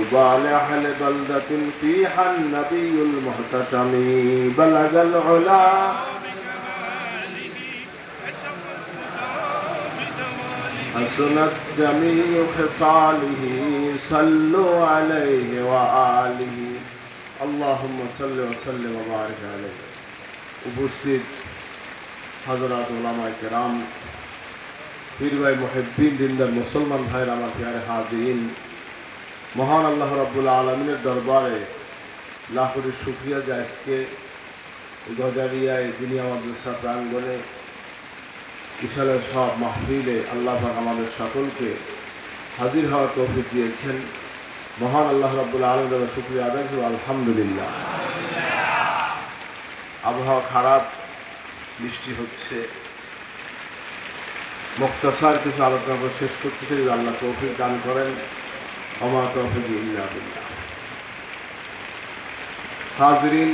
طوبى لأهل بلدة فيها النبي المهتشم بلغ العلا حسنت جميع خصاله صلوا عليه وآله اللهم صل وسلم وبارك عليه উপস্থিত হযরত উলামায়ে কেরাম পীর ভাই মুহিব্বিন দিনদার মুসলমান ভাইয়ের আমার প্রিয় হাজিরিন মহান আল্লাহ রাব্বুল আলামিনের দরবারে লাখ কোটি শুকরিয়া যে আজকে গজারিয়ায় দুনিয়া মাদ্রাসা প্রাঙ্গণে ইশারের সব মাহফিলে আল্লাহ পাক আমাদের সকলকে হাজির হওয়ার তৌফিক দিয়েছেন। মহান আল্লাহ রাব্বুল আলামিনের শুকরিয়া আদায় করি আলহামদুলিল্লাহ। আবহাওয়া খারাপ, বৃষ্টি হচ্ছে, মুখতাসার কিছু আলোচনা করে শেষ করতে চাই, আল্লাহ তৌফিক দান করেন। ওমা তৌফিক ইল্লা বিল্লাহ। হাজিরিন,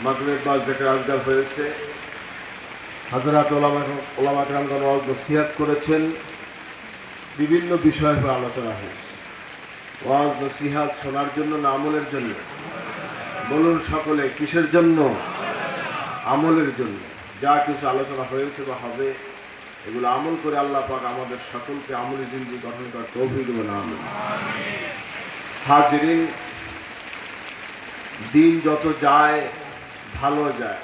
মাগরিব বাদ যেটা আজগার হয়েছে, হযরত উলামা কেরামগণ ওয়াজ নসিহত করেছেন, বিভিন্ন বিষয়ের উপর আলোচনা হয়েছে। ওয়াজ নসিহত শোনার জন্য না আমলের জন্য? বলুন সকলে, কিসের জন্য? আমলের জন্য। যা কিছু আলোচনা হয়েছে বা হবে এগুলো আমল করে আল্লাহ পাক আমাদের সকলকে আমলি জিন্দেগি গঠন করার তৌফিক দেবেন, আমিন। হাজিরিন, দিন যত যায় ভালো যায়,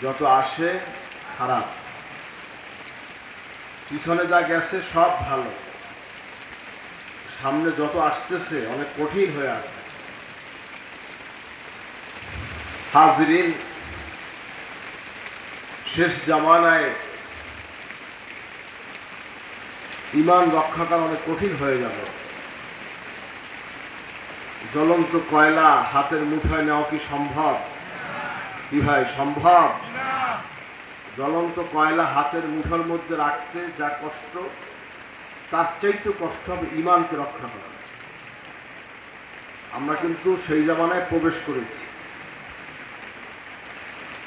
যত আসে খারাপ। পিছনে যা গেছে সব ভালো, সামনে যত আসতেছে অনেক কঠিন হয়ে আসছে। হাজিরিন, শেষ জামানায় ঈমান রক্ষা করা অনেক কঠিন হয়ে যাবে। জ্বলন্ত কয়লা হাতের মুঠোয় নেওয়া কি সম্ভব? কি ভাই, সম্ভব? জ্বলন্ত কয়লা হাতের মুঠোর মধ্যে রাখতে যা কষ্ট, তার চাইতে কষ্ট হবে ঈমানকে রক্ষা করা। আমরা কিন্তু সেই জামানায় প্রবেশ করেছি।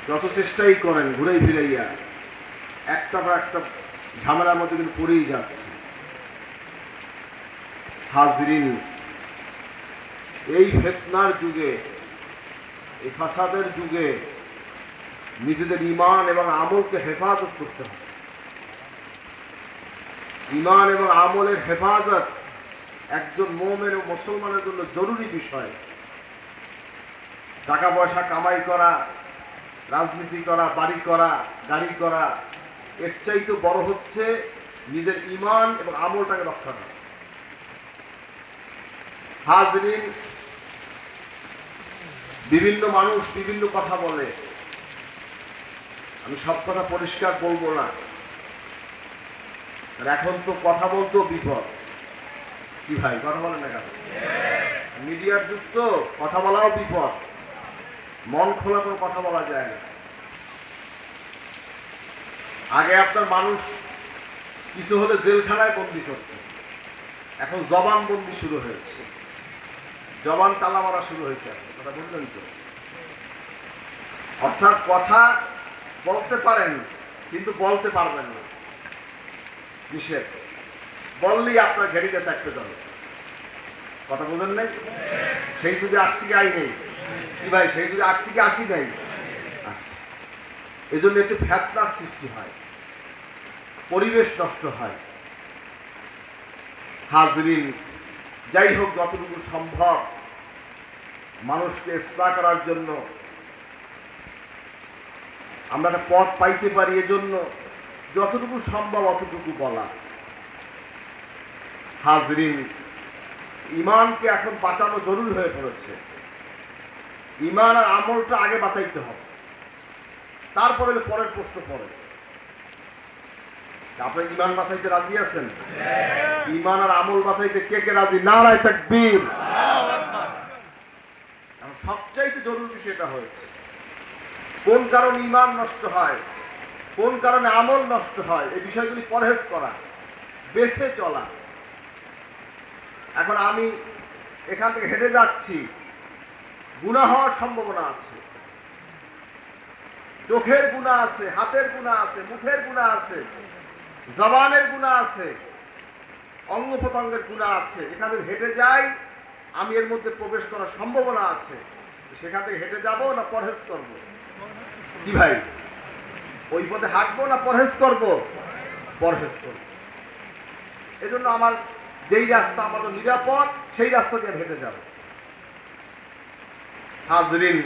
যত চেষ্টাই করেন ঘুরে ফিরাইয়া একটা বা একটা ঝামেলার মধ্যে কিন্তু পড়েই যাচ্ছে। হাজিরিন, এই ফিতনার যুগে, এই ফাসাদের যুগে নিজেদের ঈমান এবং আমলকে হেফাজত করতে হবে। ঈমান এবং আমলের হেফাজত একজন মুমিন ও মুসলমানের জন্য জরুরি বিষয়। টাকা পয়সা কামাই করা, রাজনীতি করা, বাড়ি করা, গাড়ি করা, এর চাইতে বড় হচ্ছে নিজের ঈমান এবং আমলটাকে রক্ষা করা। হাজিরিন, বিভিন্ন মানুষ বিভিন্ন কথা বলে, আমি সব কথা পরিষ্কার বলবো না, এখন তো কথা বলতেও বিপদ। কি ভাই, কথা বলেন না কেন? মিডিয়ার যুগ তো, কথা বলাও বিপদ, মন খোলা করে কথা বলা যায় না। আগে আপনার মানুষ কিছু হলে জেলখানায় বন্দি করত, এখন জবান বন্দি শুরু হয়েছে, জবান তালা মারা শুরু হয়েছে। কথা বুঝলেন তো? অর্থাৎ কথা বলতে পারেন কিন্তু বলতে পারবেন না, নিষেধ। বললেই আপনার ঘেড়িতে চাকতে যাবে। কথা বলেন নাই? সেই যুগে আসছি কি আই নেই? কি ভাই, সেই যুগে আসছি কি আসি নাই? এই জন্য একটু ফিতনার সৃষ্টি হয়, পরিবেশ নষ্ট হয়। হাজিরিন, যাই হোক, যতটুকু সম্ভব মানুষকে ইসলাহ করার জন্য আমরা একটা পথ পাইতে পারি, এজন্য যতটুকু সম্ভব অতটুকু বলা। হাজিরিন, ঈমানকে এখন বাঁচানো জরুরি হয়ে পড়েছে। ঈমান আর আমলটা আগে বাঁচাইতে হবে, তারপরে পরের প্রশ্ন পড়ে। আপনি ঈমান বাঁচাইতে রাজি আছেন? ঈমান আর আমল বাঁচাইতে কে কে রাজি? নারায়ে তাকবীর। সবচাইতে জরুরি বিষয়টা হয়েছে, কোন কারণে ঈমান নষ্ট হয়, কোন কারণে আমল নষ্ট হয়, এই বিষয়গুলি পরহেজ করা, বেঁচে চলা। এখন আমি এখান থেকে হেঁটে যাচ্ছি, গুনাহ হওয়ার সম্ভাবনা আছে, চোখের গুনাহ আছে, হাতের গুনাহ আছে, মুখের গুনাহ আছে, জবানের গুনাহ আছে, অঙ্গ প্রত্যঙ্গের গুনাহ আছে। এখানে হেঁটে যাই, আমি এর মধ্যে প্রবেশ করার সম্ভাবনা আছে, সেখান থেকে হেঁটে যাব না পরহেজ করব? কি ভাই, ওই পথে হাঁটবো না পরহেজ করব? পরহেজ করব। এজন্য আমার যেই রাস্তা আমাদের নিরাপদ সেই রাস্তা দিয়ে হেঁটে যাব। হাজরিন,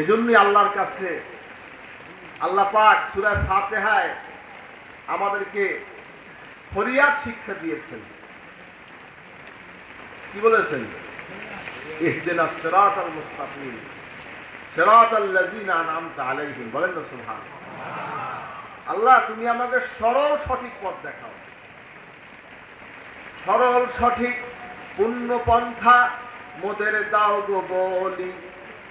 এজন্যই আল্লাহর কাছে আল্লাহ পাক সূরা ফাতিহায় আমাদেরকে ফরিয়াদ শিক্ষা দিয়েছেন। কি বলেছেন? ইহদিনাস সিরাতাল মুস্তাকিম সিরাতাল লাযিনা আন'আমতা আলাইহিম। বলেন না সুবহানাল্লাহ। আল্লাহ, তুমি আমাকে সরল সঠিক পথ দেখাও, সরল সঠিক পূর্ণ পন্থা মোদের দাও গো বলি,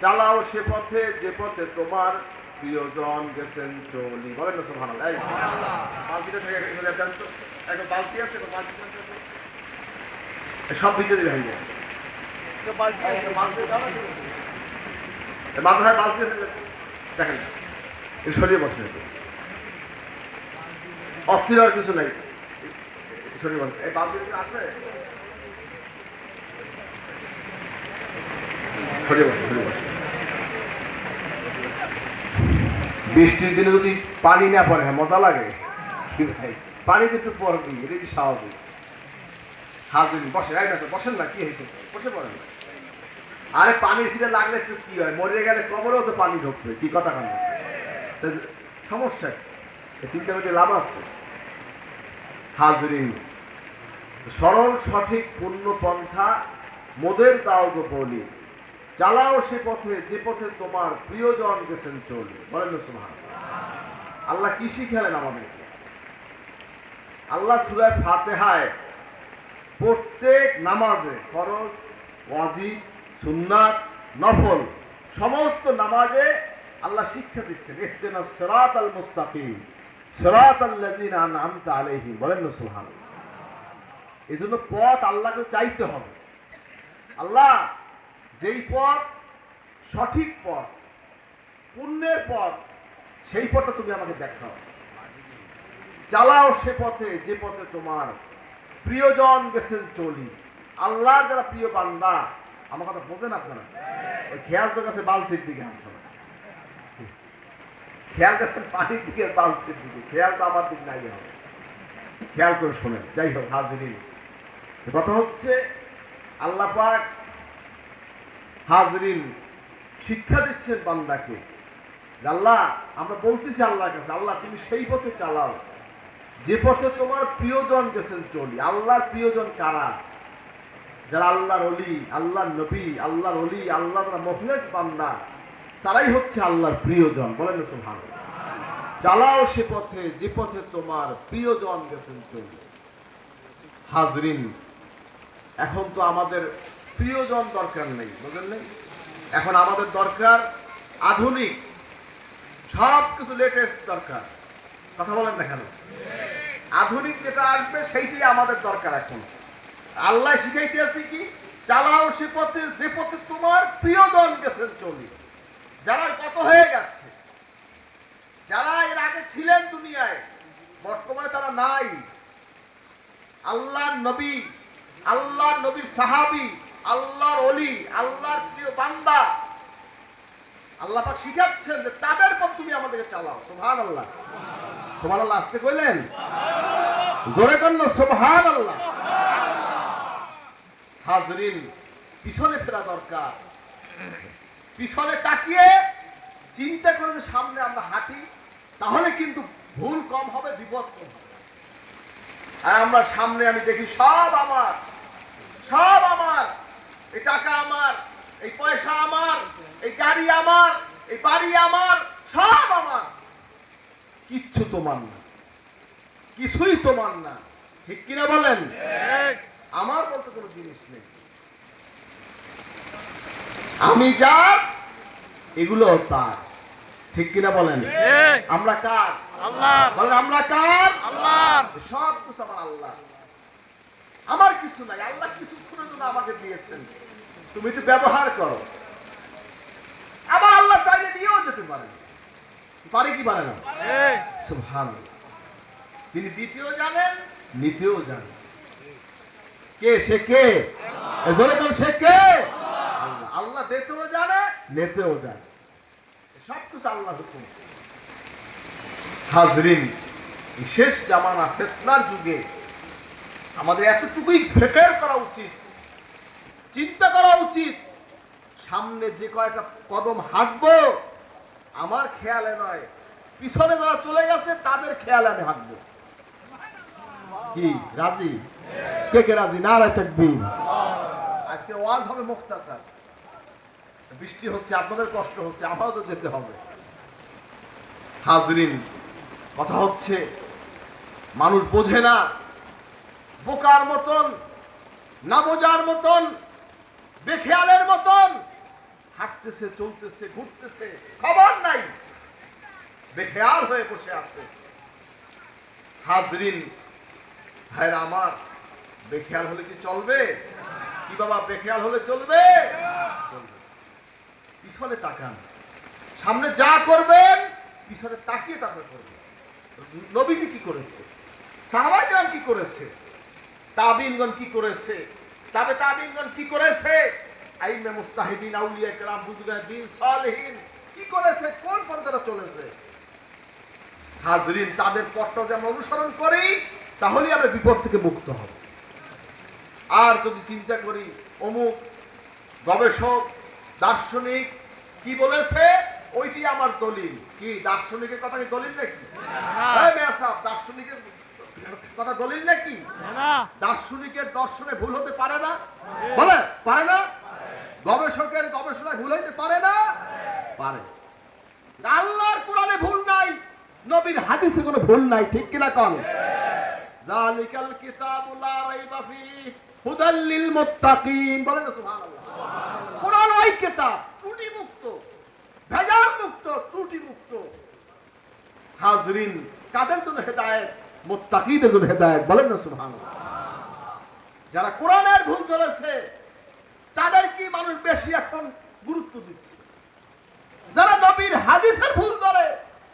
চালাও সে পথে যে পথে তোমার প্রিয়জন গেছেন চলি। বলেন না সুবহানাল্লাহ। এই বালতিটা থেকে দেন তো, একটা বালতি আছে, বালতি সব ভিতরে ভেঙে যায়। মাথায় বালতি আছে, দেখেন সরিয়ে বসে, অস্থির আর কিছু নাই, সরিয়ে বসে। এই বালতি আছে, সরিয়ে বসে, সরিয়ে বসে। বৃষ্টির দিনে যদি পানি না পড়ে, হ্যাঁ মজা লাগে, পানি কিন্তু পড়বে, এটা কি স্বাভাবিক? হাজরিন বসে, বসেন না, কি হয়েছে? বসে পড়েন না। আরে পানির সিটে লাগলে একটু কি হয়, মরে গেলে কবরেও তো পানি ঢুকবে, কি কথা কেন? সমস্যা চিন্তা করতে লাভ আছে? হাজরিন, সরল সঠিক পূর্ণ পন্থা মোদের দাও গো বলি, চালাও সে পথে যে পথে তোমার প্রিয়জন গেছেন চলি। বলেন না সুবহানাল্লাহ। আল্লাহ কি শিখালেন আমাদেরকে? আল্লাহ সূরা ফাতিহায় প্রত্যেক নামাজে, ফরজ, ওয়াজিব, সুন্নাত, নফল সমস্ত নামাজে আল্লাহ শিক্ষা দিচ্ছেন, ইহদিনাস সিরাতাল মুস্তাকিম সিরাতাল লাযিনা আন'আমতা আলাইহিম। বলেন না সুবহানাল্লাহ। এজন্য পথ আল্লাহকে চাইতে হবে। আল্লাহ, যেই পথ সঠিক পথ, পুণ্যের পথ, সেই পথটা তুমি আমাকে দেখাও, চালাও সে পথে যে পথে তোমার প্রিয়জন গেছেন চলি। আল্লাহ যারা প্রিয় বান্দা, আমার কথা বোঝেন আপনারা? ওই খেয়াল তো গেছে বালতির দিকে, খেয়াল গেছে পানির দিকে, বালতির দিকে, খেয়াল তো আমার দিক নাই হবে, খেয়াল করে শোনেন। যাই হোক হাজরিন, কথা হচ্ছে আল্লাহ পাক হাজরিন শিক্ষা দিচ্ছেন বান্দাকে। আল্লাহ, আমরা বলতেছি আল্লাহর কাছে, আল্লাহ তুমি সেই পথে চালাও যে পথে তোমার প্রিয়জন গেছেন চলি। আল্লাহর প্রিয়জন কারা? যারা আল্লাহর ওলি, আল্লাহর নবী, আল্লাহর ওলি, আল্লাহর মুখলেস বান্দা, তারাই হচ্ছে আল্লাহর প্রিয়জন। বলেন না সুবহানাল্লাহ। চালাও সে পথে যে পথে তোমার প্রিয়জন গেছেন চলি। হাজরিন, এখন তো আমাদের প্রিয়জন দরকার নেই, বুঝলেন নেই? এখন আমাদের দরকার আধুনিক, সব কিছু লেটেস্ট দরকার। কথা বলেন না কেন? আধুনিক যেটা আসবে সেইটাই আমাদের দরকার এখন। আল্লাহ শিখাইতে আছে কি? চালাও সে পথে যে পথে তোমার প্রিয়জন গেছেন চলি। যারা কত হয়ে গেছে, যারা এর আগে ছিলেন দুনিয়ায়, বর্তমানে তারা নাই। আল্লাহর নবী, আল্লাহর নবীর সাহাবী, আল্লাহর ওলি, আল্লাহর প্রিয় বান্দা, আল্লাহ পাক শিখাচ্ছেন যে তাদের পথ তুমি আমাদেরকে চালাও। সুবহানাল্লাহ। সুবহানাল্লাহ আসতে কইলেন, জোরে করেন না সুবহানাল্লাহ। হাজরিন, পিছনে ফেরা দরকার। পিছনে তাকিয়ে চিন্তা করে যে সামনে আমরা হাঁটি, তাহলে কিন্তু ভুল কম হবে, বিপদ কম হবে। আর আমরা সামনে আমি দেখি সব আমার, সব আমার, এই টাকা আমার, এই পয়সা আমার, এই গাড়ি আমার, এই বাড়ি আমার, সব আমার, কিচ্ছু তোমার না, কিছুই তোমার না। ঠিক কিনা বলেন? আমার বলতে কোনো জিনিস নেই। আমি যার, এগুলো তার। ঠিক কিনা বলেন? আমরা কার? আল্লাহর। বলেন আমরা কার? আল্লাহর। সব কিছু আমার আল্লাহ, আমার কিছু নাই। আল্লাহ কিছুক্ষণের জন্য আমাকে দিয়েছেন, তুমি একটু ব্যবহার করো। আবার আল্লাহ চাইলে নিয়েও যেতে পারেন, পারে কি পারে না? সুবহানাল্লাহ। তিনি দিতেও জানেন, নিতেও জানেন। কে সে? কে? এজন্য কোন সে কে? আল্লাহ। আল্লাহ দিতেও জানে, নিতেও জানে, সবকিছু আল্লাহর হুকুম। হাজরিন, শেষ জামানা ফিতনার যুগে আমাদের এতটুকুই ফিকির করা উচিত, চিন্তা করা উচিত, সামনে যে কয়েকটা কদম হাঁটবো আমার খেয়ালে নয়, পিছনে যারা চলে গেছে তাদের খেয়ালে আমি হাঁটবো। কি রাজি? কে কে রাজি? নারায়ে তাকবীর। আজকে ওয়াজ হবে মুখতাসার, বৃষ্টি হচ্ছে, আপনাদের কষ্ট হচ্ছে, আমারও তো যেতে হবে। হাজরিন, কথা হচ্ছে মানুষ বোঝে না, বোকার মতন, না বোঝার মতন, বেখেয়ালের মতন হাঁটতেছে, চলতেছে, ঘুরতেছে, খবর নাই, বেখেয়াল হয়ে বসে আছে। হাজরিন ভাইরা আমার, বেখেয়াল হলে কি চলবে? কি বাবা, বেখেয়াল হলে চলবে? পিছনে তাকান, সামনে যা করবেন পিছনে তাকিয়ে তারপরে করবেন। নবীজি কি করেছে, সাহাবায়ে কেরাম কি করেছে, তাবিঈনগণ কি করেছে, তাবে তাবিঈনগণ কি করেছে, আইম্মে মুজতাহিদিন, আউলিয়া কেরাম, বুজুর্গানে দ্বীন, সালেহিন কি করেছে, কোন পন্থাটা চলেছে। হাজরিন, তাদের পথটা যদি আমরা অনুসরণ করি তাহলেই আমরা বিপদ থেকে মুক্ত হব। আর যদি চিন্তা করি অমুক গবেষক, দার্শনিক কি বলেছে, ওইটি আমার দলিল, কি দার্শনিকের কথা কি দলিল নাকি? দার্শনিকের কথা দলিল নাকি? দার্শনিকের দর্শনে ভুল হতে পারে না, বলে পারে না? গবেষকের গবেষণায় ভুল হইতে পারে না? পারে। আল্লাহর কোরআনে ভুল নাই, নবীর হাদিসে কোনো ভুল নাই, ঠিক কিনা কন? যালিকাল কিতাবু লা রাইবা ফীহি হুদাল লিল মুত্তাকিন, বলেন না সুবহানাল্লাহ। কোরআন ওই কিতাব, ত্রুটি মুক্ত, ভেজাল মুক্ত, ত্রুটি মুক্ত। হাজরিন, কাদের জন্য হেদায়েত? মুত্তাকিদের জন্য হেদায়েত, বলেন না সুবহানাল্লাহ। যারা কোরআনের ভুল ধরেছে তাদের কি মানুষ বেশি এখন গুরুত্ব দিচ্ছে, যারা নবীর হাদিসের ভুল ধরে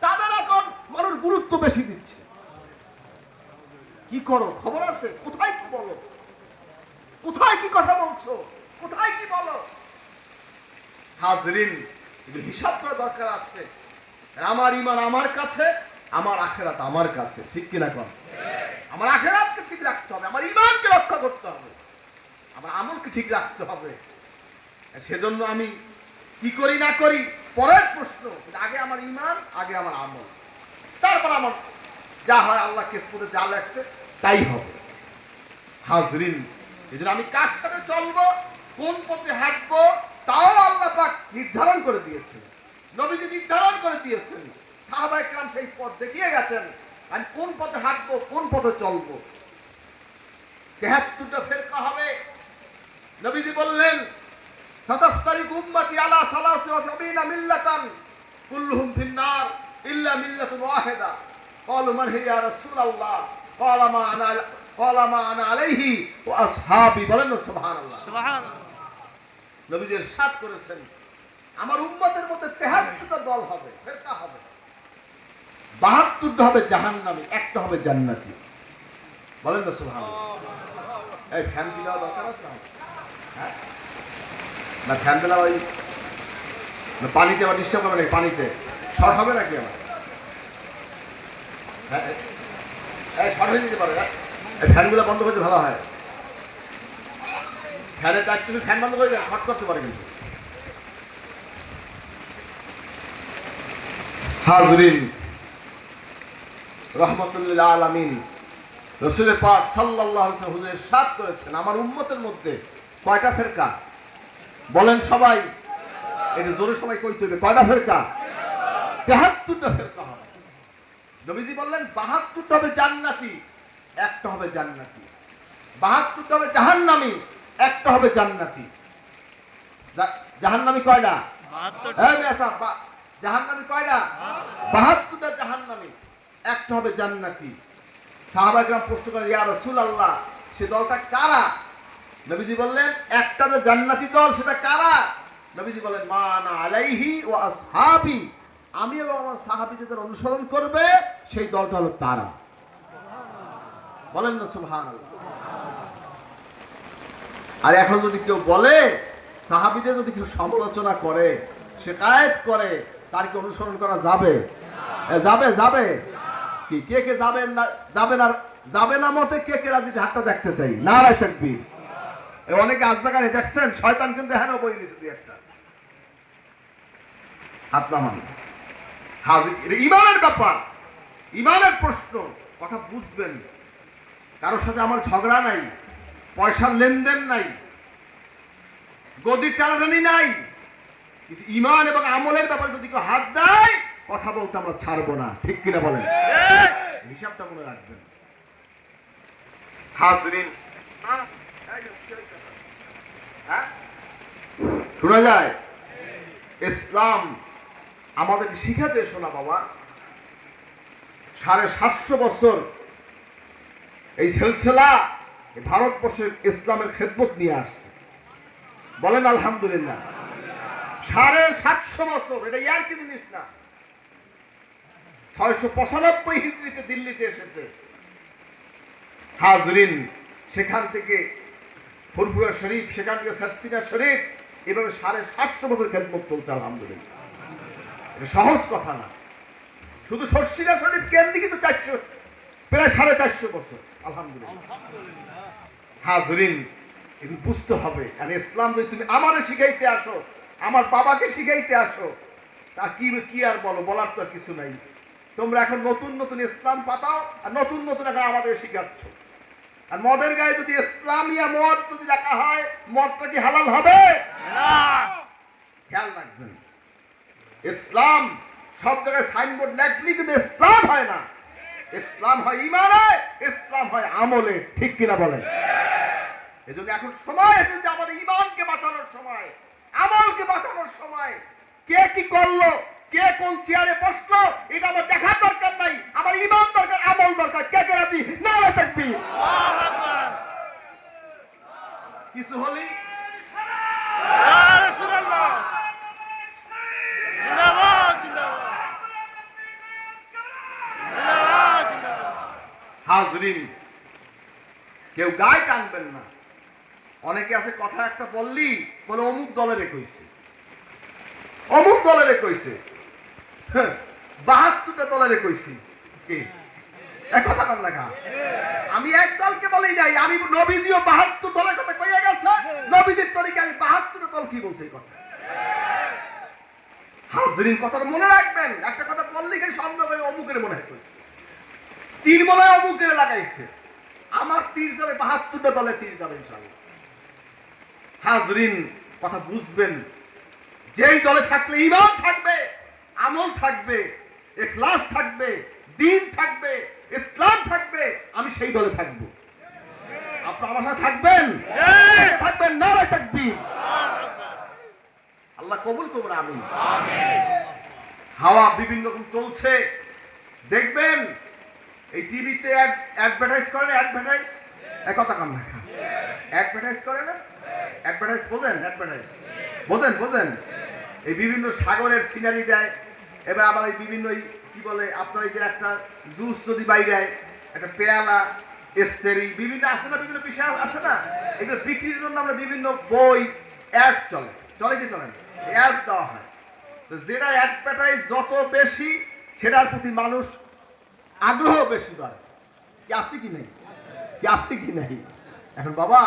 তাদের এখন মানুষ গুরুত্ব বেশি দিচ্ছে। কি করো, খবর আছে? কোথায় কি বলো, কোথায় কি কথা বলছো, কোথায় কি বলো? হাজরিন, এগুলো হিসাব করা দরকার আছে। আমার ঈমান আমার কাছে, আমার আখিরাত আমার কাছে, ঠিক কিনা কর? আমার আখিরাতকে ঠিক রাখতে হবে, আমার ঈমানকে রক্ষা করতে হবে, আমার আমলকে ঠিক রাখতে হবে। সেজন্য আমি কি করি না করি পরের প্রশ্ন, আগে আমার ঈমান, আগে আমার আমল, তারপর আমার যা হয় আল্লাহ কিসমতে যা লাগছে তাই হবে। হাজরিন, এজন্য আমি কার সাথে চলবো, কোন পথে হাঁটবো তাও আল্লাহ পাক নির্ধারণ করে দিয়েছেন, নবীজি নির্ধারণ করে দিয়েছেন, সাহাবায়ে কেরাম সেই পথ দেখিয়ে গেছেন। আমি কোন পথে হাঁটবো, কোন পথে চলবো। ৭৩টা ফেরকা হবে। নবীজি বললেন, সাতাফতারিকু উম্মতি আলা সালাসি ওয়া সাবিনা মিল্লাতান কুল্লুহুম ফিন্নার ইল্লা মিল্লাতুন ওয়াহিদা। ক্বালু মান হিয়া ইয়া রাসূলুল্লাহ? ক্বালা মা আনা আলাইহি ওয়া আসহাবি। বলেন না সুবহানাল্লাহ। সুবহানাল্লাহ। নবীজি ইরশাদ করেছেন, আমার উম্মতের মধ্যে ৭৩টা দল হবে, ফেরকা হবে, ৭২টা হবে জাহান্নামী, একটা হবে জান্নাতি। বলেন না সুবহানাল্লাহ। এই ফ্যান দিলা দরকার আছে হ্যাঁ না? ফ্যান দিলা ওই পানিতে আবার ডিস্টার্ব হবে নাকি? পানিতে শর্ট হবে নাকি আমার? হ্যাঁ, শর্ট হয়ে যেতে পারে। এই ফ্যানগুলো বন্ধ করতে ভালো হয়। ফ্যানের কাজ, তুমি ফ্যান বন্ধ করে শর্ট করতে পারে কিন্তু। হাজরিন, রহমতুল্লিল আলামিন রাসূল পাক সাল্লাল্লাহু আলাইহি ওয়াসাল্লাম হুজুর ইরশাদ করেছেন, আমার উম্মতের মধ্যে কয়টা ফেরকা? বলেন সবাই, এটা জোরে সবাই কইতে হবে, কয়টা ফেরকা? ৭৩টা ফেরকা হবে। নবীজি বললেন ৭২টা হবে জান্নাতি, একটা হবে জান্নাতি। ৭২টা হবে জাহান্নামী, একটা হবে জান্নাতি। জাহান্নামী কয়টা? ৭২টা। জাহান্নামী কয়টা? ৭২টা জাহান্নামী, একটা হবে জান্নাতি। সাহাবায়ে কেরাম প্রশ্ন করেন, ইয়া রাসূলুল্লাহ, সে দলটা কারা? নবীজি বললেন, একটা যে জান্নাতি দল, সেটা কারা? নবীজি বলেন, মা আনা আলাইহি ওয়া আসহাবি, আমি এবং আমার সাহাবীদের অনুসরণ করবে সেই দলটা হলো তারা। বলেন না সুবহানাল্লাহ। আর এখন যদি কেউ বলে, সাহাবীদের যদি কেউ সমালোচনা করে, শিকায়েত করে, তার কি অনুসরণ করা যাবে? যাবে যাবে কি? কে কে যাবেন না? যাবে না, যাবে না মতে কে কে রাজি? হাতটা দেখতে চাই। নারায়ে তাকবীর। অনেকে আজ জায়গায় দেখছেন, শয়তান কিন্তু হ্যাঁ বই নিছে দুই একটা। হাত নামান। হাজির ইমানের ব্যাপার, ইমানের প্রশ্ন, কথা বুঝবেন। কারোর সাথে আমার ঝগড়া নাই, পয়সার লেনদেন নাই, গদির টানাটানি নাই, কিন্তু ইমান এবং আমলের ব্যাপারে যদি কেউ হাত দেয়, কথা বলতে আমরা ছাড়বো না। ঠিক কিনা বলেন? হিসাবটা মনে রাখবেন। হাজরিন, শোনা যায় ইসলাম আমাদের শিখাতে, শোনা বাবা, 750 বছর এই সিলসিলা ভারতবর্ষের ইসলামের খেদমত নিয়ে আসছে। বলেন আলহামদুলিল্লাহ। 750 বছর, এটা ইয়ার কি জিনিস না। 695 হিজরিতে দিল্লিতে এসেছে। হাজরিন, সেখান থেকে ফুরফুরা শরীফ, সেখান থেকে সারসিনা শরীফ, এভাবে 750 বছর খেদমত চলছে। আলহামদুলিল্লাহ, এটা সহজ কথা না। শুধু সরসিনা শরীফ কেন্দ্রে কিন্তু 400, প্রায় 450 বছর। আলহামদুলিল্লাহ। হাজরিন, এগুলো বুঝতে হবে। আর ইসলাম যদি তুমি আমারে শিখাইতে আসো, আমার বাবাকে শিখাইতে আসো, তা কি আর বলো, বলার তো কিছু নাই। তোমরা এখন নতুন নতুন ইসলাম পাতাও, আর নতুন নতুন এখন আমাদের শিখাচ্ছ। আর মদের গায়ে যদি ইসলামিয়া মদ যদি রাখা হয়, মদটা কি হালাল হবে? খেয়াল রাখবেন, ইসলাম সব জায়গায় সাইনবোর্ড লেখলি কিন্তু ইসলাম হয় না। ইসলাম হয় ইমানে, ইসলাম হয় আমলে। ঠিক কিনা বলেন? এজন্য এখন সময় এসেছে আমাদের ইমানকে বাঁচানোর সময়, আমলকে বাঁচানোর সময়। কে কি করলো, কে কোন চেয়ারে বসলো, এটা আমার দেখার দরকার নাই। আমার ইমান দরকার, আমল দরকার। কে কে রাজি? নারায়ে তাকবীর। কিছু হলি হাজরিন, কেউ গায়ে টানবেন না। অনেকে আছে কথা একটা বললি বলে অমুক দলের কইছে, অমুক দলের কইছে, 72টা দলের কইছি। কি এক কথা কর লেখা? আমি এক দলকে বলি নাই, আমি নবীজিও 72 দলের কথা কইয়া গেছে। নবীজির তরিকা আমি 72টা দল কি বলছে এই কথা? হাজরিন, কথাটা মনে রাখবেন। একটা কথা বললি খালি সন্দেহ করে অমুকের মনে হয় কইছে, তীর মনে হয় অমুকের লাগাইছে। আমার তীর যাবে 72টা দলে তীর যাবে ইনশাআল্লাহ। হাজরিন, কথা বুঝবেন। যেই দলে থাকলে ঈমান থাকবে, আমল থাকবে, ইখলাস থাকবে, দ্বীন থাকবে, ইসলাম থাকবে, আমি সেই দলে থাকবো। আপনারা আমার সাথে থাকবেন? থাকবেন। নারায়ে তাকবীর। আল্লাহ কবুল করুন। আমিন। হাওয়া বিভিন্ন রকম চলছে, দেখবেন এই টিভিতে অ্যাডভার্টাইজ করে না? অ্যাডভার্টাইজ, এক কথা কম না, অ্যাডভার্টাইজ করে না? অ্যাডভার্টাইজ বোঝেন? অ্যাডভার্টাইজ বোঝেন? বোঝেন? এই বিভিন্ন সাগরের সিনারি দেয়। এবার আবার এই বিভিন্ন কি বলে আপনার, এই যে একটা জুস যদি বাইরে, একটা পেয়ালা, স্টেরি, বিভিন্ন আছে না, বিভিন্ন বিষয় আছে না, এগুলো বিক্রির জন্য আমরা বিভিন্ন বই অ্যাড চলে, চলে কি চলে? অ্যাড দেওয়া হয়। তো যেটা অ্যাডভার্টাইজ যত বেশি, সেটার প্রতি মানুষ আগ্রহ বেশি করে। কি আছে কি নেই? কি আছে কি নেই? এখন বাবা,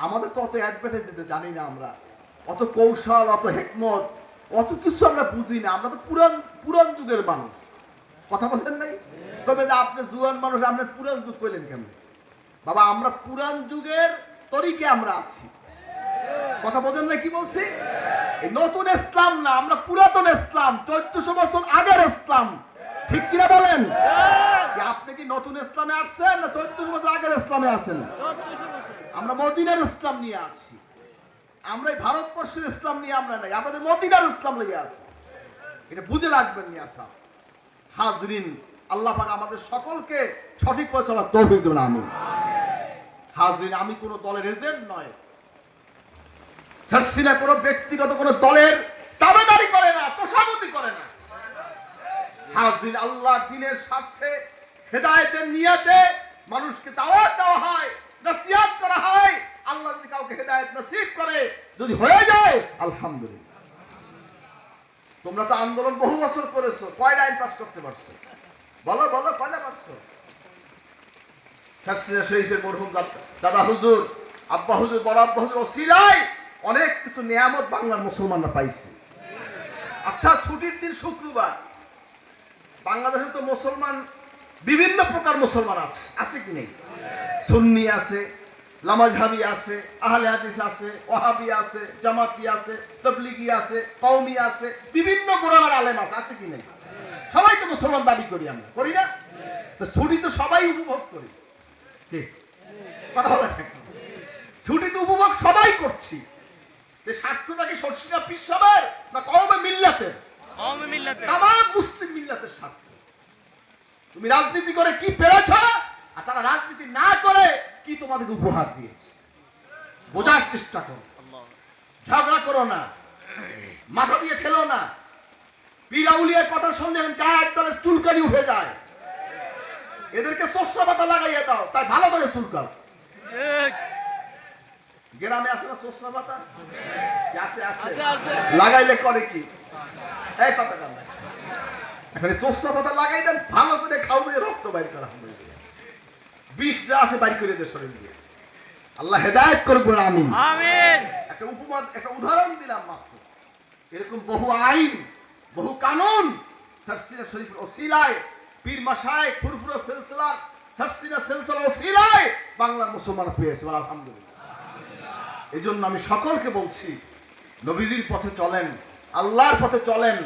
আমাদের তো অত অ্যাডভার্টাইজ দিতে জানি না আমরা, অত কৌশল, অত হেকমত, অত কিছু আমরা বুঝি না। আমরা তো পুরান যুগের মানুষ। কথা বলছেন নাই? তবে যে আপনি জুয়ান মানুষ, আপনি পুরান যুগ কইলেন কেন? বাবা, আমরা পুরান যুগের তরিকে আমরা আছি। কথা বোঝেন না কি বলছি? এই নতুন ইসলাম না, আমরা পুরাতন ইসলাম, 1400 বছর আগের ইসলাম। ঠিক কিনা বলেন? আপনি কি নতুন ইসলামে আসছেন না 1400 বছর আগের ইসলামে আছেন? আমরা মদিনার ইসলাম নিয়ে আছি। আমরা এই ভারতবর্ষের ইসলাম নিয়ে আমরা নাই, আমাদের মদিনার ইসলাম নিয়ে আছি। এটা বুঝে লাগবেন নিয়ে আসা। হাজরিন, আল্লাহ পাক আমাদের সকলকে সঠিক পথে চলার তৌফিক দেবেন। আমিন। হাজরিন, আমি কোনো দলের এজেন্ট নয়। সারসিনা কোনো ব্যক্তিগত কোনো দলের দাবিদারি করে না, তোষামতি করে না। হাজরিন, আল্লাহর দ্বীনের স্বার্থে, হেদায়েতের নিয়তে মানুষকে দাওয়াত দেওয়া হয়, নসিহত করা হয়। আল্লাহ যদি কাউকে হেদায়েত নসিব করে, যদি হয়ে যায় আলহামদুলিল্লাহ। তোমরা তো আন্দোলন বহু বছর করেছো, কয়টা আইন পাস করতে পারছো? বলো বলো, কয়টা পারছো? শাহসিনা শরীফের মরহুম দাদা হুজুর, আব্বা হুজুর, বড় আব্বা হুজুর ওসিলায় অনেক কিছু নিয়ামত বাংলার মুসলমানরা পাইছে। আচ্ছা, ছুটির দিন শুক্রবার, বাংলাদেশে তো মুসলমান বিভিন্ন প্রকার মুসলমান আছে, আছে কি নেই? সুন্নি আছে, লামাজহাবি আছে, আহলে হাদিস আছে, ওয়াহাবি আছে, জামাতি আছে, তাবলিগি আছে, কওমি আছে, বিভিন্ন গোড়ার আলেম আছে, আছে কি নেই? সবাই তো মুসলমান দাবি করি, আমরা করি না? তো ছুটি তো সবাই উপভোগ করি, কথা বলে ছুটি তো উপভোগ সবাই করছি। স্বার্থটা কি শর্ষিনা পীর সাহেবের না কওমে মিল্লাতের? কওমে মিল্লাতের, তামাম মুসলিম মিল্লাতের স্বার্থ। তুমি রাজনীতি করে কি পেরেছ, আর তারা রাজনীতি না করে কি তোমাদেরকে উপহার দিয়েছে, বোঝার চেষ্টা করো। ঝগড়া করো না, মাথা দিয়ে ঠেলো না। পীর আউলিয়ার কথা শুনলে গায়ের তলে চুলকানি উঠে যায়। এদেরকে সরষে পাতা লাগাইয়া দাও, তাই ভালো করে চুলকাও। গ্রামে আছে না সরষে পাতা? আছে আছে, লাগাইলে করে কি? এই পাতা কান্না, এখানে সরষে পাতা লাগাই দেন, ভালো করে খাওয়াবে, রক্ত বাইর করা হবে, বিষ যা আছে বাইর করে দেয় শরীর দিয়ে। আল্লাহ হেদায়েত করুন, আমিন আমিন। একটা উপমা, একটা উদাহরণ দিলাম মাত্র। এরকম বহু আইন, বহু কানুন শাহসিনা শরীফের ওসিলায়, পীর মাশায়েখ ফুরফুরা সিলসিলার শাহসিনা সিলসিলার ওসিলায় বাংলার মুসলমান পেয়েছে, আলহামদুলিল্লাহ। এই জন্য আমি সকলকে বলছি, নবীজির পথে চলেন, আল্লাহর পথে চলেন।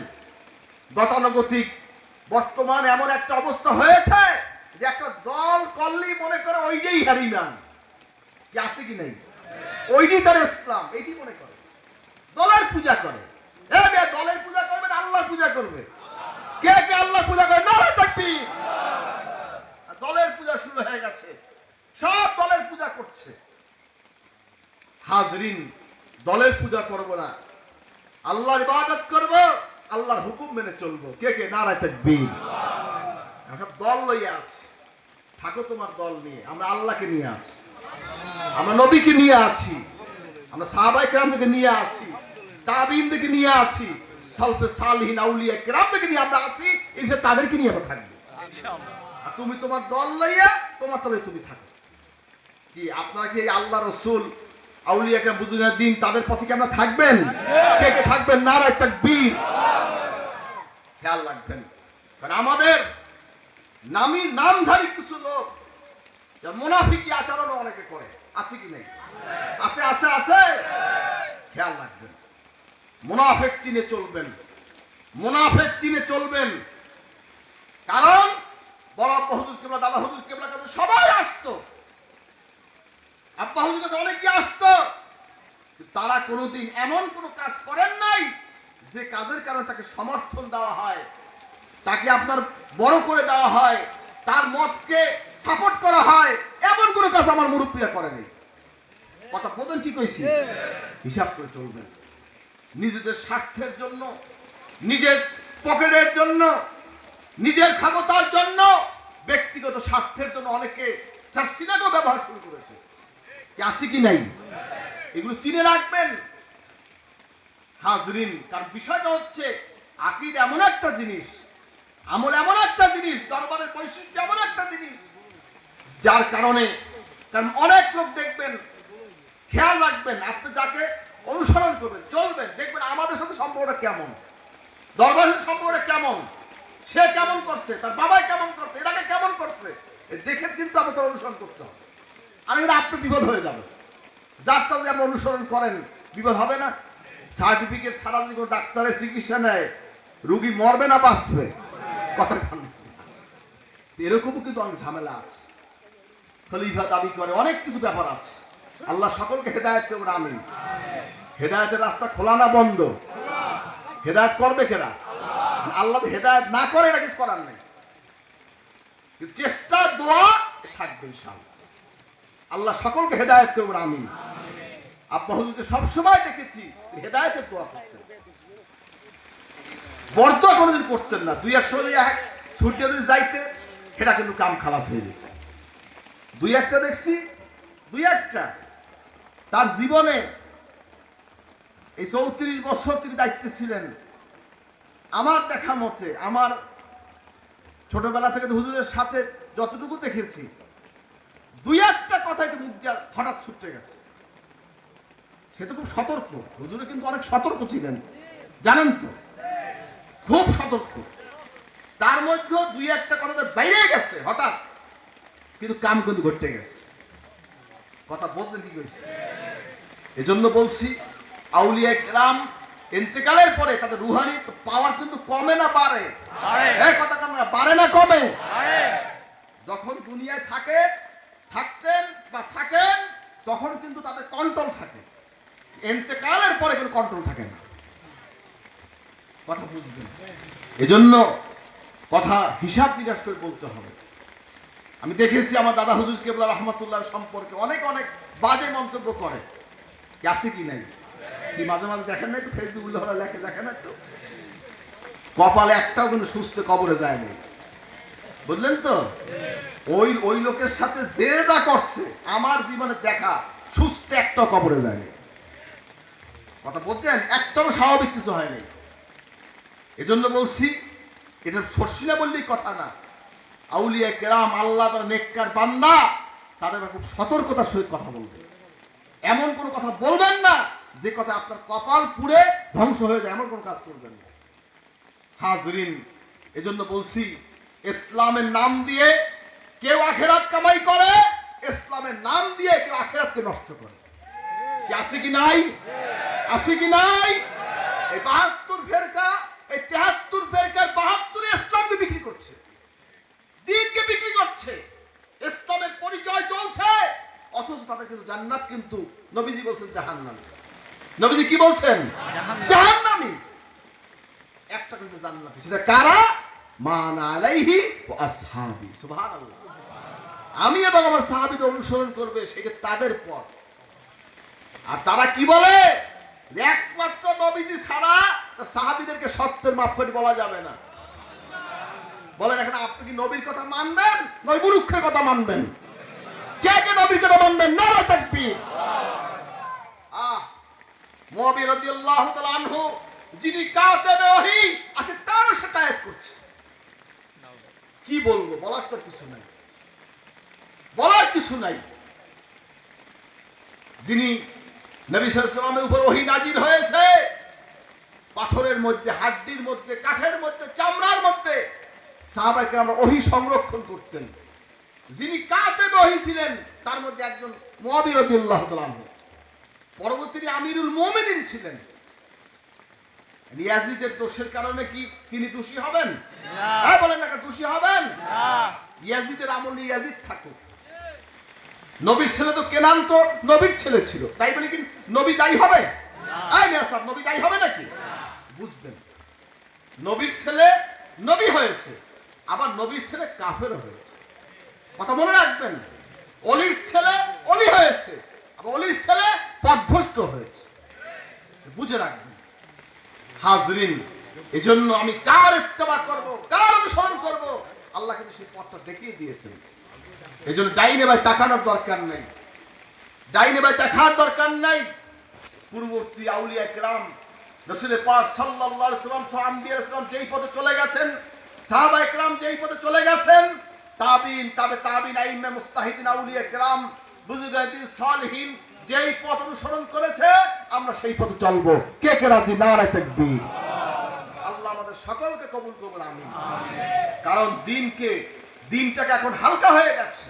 গতানুগতিক বর্তমান এমন একটা অবস্থা হয়েছে যে একটা দল করলেই মনে করে ওইটাই হারিমান, কি আছে কি নেই? ওইটাই তার ইসলাম, এইটি মনে করে, দলের পূজা করে। দলের পূজা করবে না আল্লাহর পূজা করবে? কে কে আল্লাহ পূজা করে? নারে তাকবীর। দলের পূজা শুরু হয়ে গেছে, সব দলের পূজা করছে। হাজরিন, দলের পূজা করব না, আল্লাহর ইবাদত করব, আল্লাহর হুকুম মেনে চলবো। কে কে নারে তাকবীর? সব দল লইয়া আছে, থাকো তোমার দল নিয়ে। আমরা আল্লাহকে নিয়ে আছি, আমরা নবীকে নিয়ে আছি, আমরা সাহাবায়ে কেরামকে নিয়ে আছি, তাবিঈনদেরকে নিয়ে আছি, সালফে সালিহিন আউলিয়া কেরামদেরকে নিয়ে আমরা আছি। ইনশাআল্লাহ তাদেরকে নিয়ে আমরা থাকবো ইনশাআল্লাহ। আর তুমি তোমার দল লইয়া তোমার তলে তুমি থাকো। কি আপনারা কি আল্লাহ রাসূল আউলিয়া কেরাম বুজুর্গের দিন তাদের পথে কি আমরা থাকবেন? কে কে থাকবেন? নারে তাকবীর। খেয়াল রাখবেন, কারণ আমাদের নামধারী কিছু লোক মুনাফিকি আচরণ অনেকে করে, আছে কি নেই? আছে আছে আছে, খেয়াল রাখবেন। মুনাফিক চিনে চলবেন, মুনাফিক চিনে চলবেন। কারণ বড় আব্বা হুজুর কেবলা, দাদা হুজুর কেবলা কাছে সবাই আসতো, আব্বা হুজুর কাছে অনেকে আসতো, তারা কোনোদিন এমন কোনো কাজ করেন নাই যে কাজের কারণে তাকে সমর্থন দেওয়া হয়, তাকে আপনার বড় করে দেওয়া হয়, তার মতকে সাপোর্ট করা হয়। এমন কোনো কাজ আমার মুরব্বীরা করে নাই। কথা প্রধান কি কইছি? হিসাব করে চলবেন। নিজেদের স্বার্থের জন্য, নিজের পকেটের জন্য, নিজের ক্ষমতার জন্য, ব্যক্তিগত স্বার্থের জন্য অনেকে শাহসিনাকেও ব্যবহার শুরু করেছে, কি আছে কি নাই? এগুলো চিনে রাখবেন হাজরিন। কারণ বিষয়টা হচ্ছে আকীদা এমন একটা জিনিস, আমল এমন একটা জিনিস, দরবারের বৈশিষ্ট্য এমন একটা জিনিস, যার কারণে কারণ অনেক লোক দেখবেন, খেয়াল রাখবেন, আপনি যাকে অনুসরণ করবেন, চলবেন, দেখবেন আমাদের সাথে সম্পর্কটা কেমন, দরবারের সম্পর্কটা কেমন, সে কেমন করছে, তার বাবাই কেমন করছে, এটাকে কেমন করছে, দেখে কিন্তু আমাদের অনুসরণ করতে হবে। আর এটা আপনি বিপদ হয়ে যাবে। যার যদি আপনি অনুসরণ করেন, বিপদ হবে না? সার্টিফিকেট ছাড়া যদি কোনো ডাক্তারের চিকিৎসা নেয়, রুগী মরবে না বাঁচবে? কথা এরকমও কিন্তু অনেক ঝামেলা আছে, খলিফা দাবি করে, অনেক কিছু ব্যাপার আছে। আল্লাহ সকলকে হেদায়েত করবে, আমিন। হেদায়েতের রাস্তা খোলা না বন্ধ? হেদায়েত করবে কেনা? আল্লাহ হেদায়েত না করে এটা কিছু করার নেই, চেষ্টা দোয়া থাকবে ইনশাআল্লাহ। আল্লাহ সকলকে হেদায়েত করবে, আমিন। আব্বা হুজুরকে সবসময় দেখেছি হেদায়েতের দোয়া করতেন, বর্দোয়া কোনোদিন করতেন না। দুই এক সময় ছুটি যদি যাইতে, সেটা কিন্তু কাম খালাস হয়ে যেত। দুই একটা দেখছি, দুই একটা তার জীবনে এই 34 বছর তিনি দায়িত্বে ছিলেন। আমার দেখা মতে, আমার ছোটবেলা থেকে হুজুরের সাথে যতটুকু দেখেছি, দুই একটা কথা একটু মুখ দিয়ে হঠাৎ ছুটে গেছে। সে তো খুব সতর্ক, হুজুরে কিন্তু অনেক সতর্ক ছিলেন, জানেন তো, খুব সতর্ক। তার মধ্যেও দুই একটা কথা বাইরে গেছে হঠাৎ, কিন্তু কাম কিন্তু ঘটে গেছে। কথা বলতে কি হয়েছে? এজন্য বলছি, আউলিয়া কেরাম ইন্তেকালের পরে তাদের রুহানি পাওয়ার কিন্তু কমে না বাড়ে? কথা কমে না, বাড়ে না কমে? যখন দুনিয়ায় থাকতেন বা থাকেন, তখন কিন্তু তাদের কন্ট্রোল থাকে। ইন্তেকালের পরে কিন্তু কন্ট্রোল থাকে না। কথা বুঝবেন? এজন্য কথা হিসাব নিকাশ করে বলতে হবে। আমি দেখেছি আমার দাদা হুজুর কেবলা রহমাতুল্লাহ সম্পর্কে অনেক অনেক বাজে মন্তব্য করে, আছে কি নাই? কি মাঝে মাঝে দেখেন না, একটু ফেসবুক লেখেন একটু, কপালে একটাও কিন্তু সুস্থ কবরে যায়নি, বুঝলেন তো? ওই লোকের সাথে যে যা করছে আমার জীবনে দেখা সুস্থ একটাও কবরে যায়নি। কথা বলতেন, একটাও স্বাভাবিক কিছু হয়নি। এজন্য বলছি, এটা সর্ষিনা বললেই কথা না। আউলিয়া কেরাম, আল্লাহ তার নেককার বান্দা, তাদের খুব সতর্কতার সহিত কথা বলবে। এমন কোনো কথা বলবেন না যে কথা আপনার কপাল পুড়ে ধ্বংস হয়ে যায়, এমন কোনো কাজ করবেন না। হাজরিন, এজন্য বলছি, ইসলামের নাম দিয়ে কেউ আখেরাত কামাই করে, ইসলামের নাম দিয়ে কেউ আখেরাতকে নষ্ট করে। কি আছে কি নাই? আছে কি নাই? এই 72 ফেরকা, এই 73 ফেরকার 72 ইসলামকে বিক্রি করছে, দ্বীনকে বিক্রি করছে, ইসলামের পরিচয় চলছে, অথচ তাদের কিন্তু জান্নাত, কিন্তু নবীজি বলছেন জাহান্নাম। নবীজি কি বলছেন? জাহান্নামী। একটা কিন্তু জান্নাতি, সেটা কারা? মান আলাইহি ওয়া আসহাবি। সুবহানাল্লাহ। আমি এবং আমার সাহাবীদের অনুসরণ করবে, সেটা তাদের পথ। আর তারা কি বলে? একমাত্র নবীজি ছাড়া সাহাবীদেরকে সত্যের মাপকাঠি বলা যাবে না। বলেন, এখন আপনি কি নবীর কথা মানবেন, নয় মুরুক্ষের কথা মানবেন? কে কে নবীর কথা মানবেন? নারা তাকবীর। মুআবিয়া রাদিয়াল্লাহু তাআলা আনহু, যিনি কাতেবে ওহী আছে, তার শিকায়ত করছে। কি বলবো? বলার তো কিছু নাই, বলার কিছু নাই। যিনি নবী সাল্লাল্লাহু আলাইহি ওয়াসাল্লামের উপর ওহী নাজিল হয়েছে, পাথরের মধ্যে, হাড্ডির মধ্যে, কাঠের মধ্যে, চামড়ার মধ্যে সাহাবায়ে কেরামরা ওহী সংরক্ষণ করতেন। যিনি কাতেবে ওহী ছিলেন, তার মধ্যে একজন মুআবিয়া রাদিয়াল্লাহু তাআলা আনহু, পরবর্তীতে আমিরুল মুমিনিন ছিলেন। ইয়াজিদের দোষের কারণে কি তিনি দোষী হবেন? না। বলেন না, দোষী হবেন না। ইয়াজিদের আমল ইয়াজিদ থাকুক। নবীর ছেলে তো কেনান তো নবীর ছেলে ছিল, তাই বলে কি নবী দায়ী হবে? না। নবী দায়ী হবে নাকি? বুঝবেন, নবীর ছেলে নবী হয়েছে, আবার নবীর ছেলে কাফের হয়েছে। কথা মনে রাখবেন, অলির ছেলে অলি হয়েছে, আবার অলির ছেলে পথভ্রষ্ট হয়েছে, বুঝে রাখবেন। হাজরিন, এজন্য আমি কার ইত্তেবা করব, কার অনুসরণ করব, আল্লাহ কিন্তু সেই পথটা দেখিয়ে দিয়েছেন। এজন্য ডাইনে ভাই তাকানোর দরকার নেই, ডাইনে ভাই দেখার দরকার নাই। পূর্ববর্তী আউলিয়া কেরাম, রাসূল পাক সাল্লাল্লাহু আলাইহি ওয়াসাল্লাম, আম্বিয়া রাসূল যেই পথে চলে গেছেন, সাহাবায়ে কেরাম যেই পথে চলে গেছেন, তাবিন, তাবিন, আইম্মে মুস্তাহিদিন, আউলিয়া কেরাম, বুজুর্গায়ে সালিহিন যেই পথ অনুসরণ করেছে, আমরা সেই পথে চলবো। কে কে রাজি? নারে তাকবীর। আল্লাহ আমাদের সকলকে কবুল করুন, আমিন। কারণ দিনটাকে এখন হালকা হয়ে গেছে।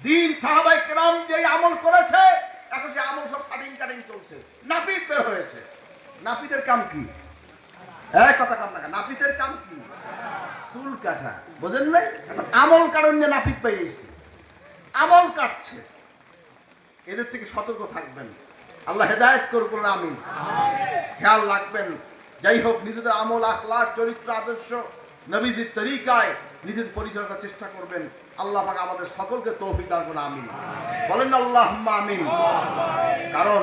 দিন সাহাবায়ে কেরাম যেই আমল করেছে, এখন সেই আমল সব সাটিং কাটিং চলছে, নাপিত বের হয়েছে। নাপিতের কাম কি? কথা কাম না, নাপিতের কাম কি? চুল কাটা, বোঝেন নাই? এখন আমল কারণ যে নাপিত পাইয়েছে, আমল কাটছে। এদের থেকে সতর্ক থাকবেন, আল্লাহ হেদায়েত করুন, আমিন। খেয়াল রাখবেন, যাই হোক, নিজেদের আমল, আখলাক, চরিত্র, আদর্শ নবীজির তরিকায় নিজের পরিচালনার চেষ্টা করবেন। আল্লাহ পাক আমাদের সকলকে তৌফিক দান করুন, আমিন। বলেন আল্লাহুম্মা আমিন। কারণ